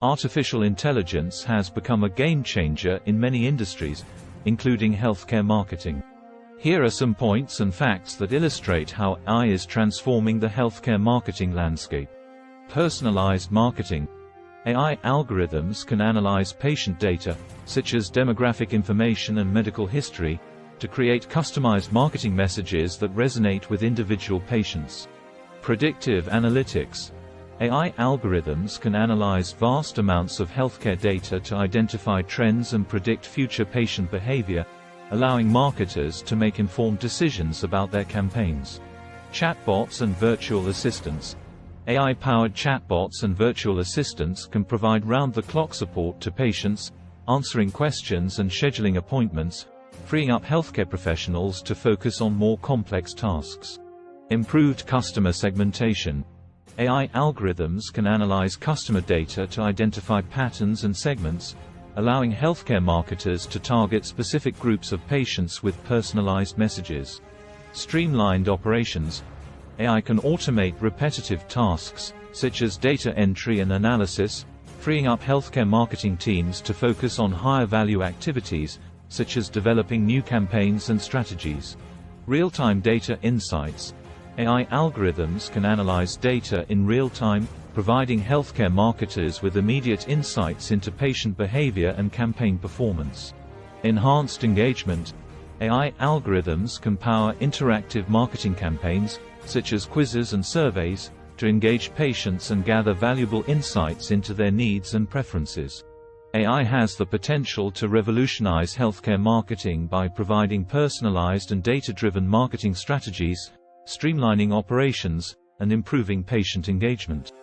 Artificial intelligence has become a game-changer in many industries, including healthcare marketing. Here are some points and facts that illustrate how AI is transforming the healthcare marketing landscape. Personalized marketing. AI algorithms can analyze patient data, such as demographic information and medical history, to create customized marketing messages that resonate with individual patients. Predictive analytics. AI algorithms can analyze vast amounts of healthcare data to identify trends and predict future patient behavior, allowing marketers to make informed decisions about their campaigns. Chatbots and virtual assistants. AI-powered chatbots and virtual assistants can provide round-the-clock support to patients, answering questions and scheduling appointments, freeing up healthcare professionals to focus on more complex tasks. Improved customer segmentation. AI algorithms can analyze customer data to identify patterns and segments, allowing healthcare marketers to target specific groups of patients with personalized messages. Streamlined operations. AI can automate repetitive tasks, such as data entry and analysis, freeing up healthcare marketing teams to focus on higher-value activities, such as developing new campaigns and strategies. Real-time data insights. AI algorithms can analyze data in real time, providing healthcare marketers with immediate insights into patient behavior and campaign performance. Enhanced engagement. AI algorithms can power interactive marketing campaigns, such as quizzes and surveys, to engage patients and gather valuable insights into their needs and preferences. AI has the potential to revolutionize healthcare marketing by providing personalized and data-driven marketing strategies, streamlining operations, and improving patient engagement.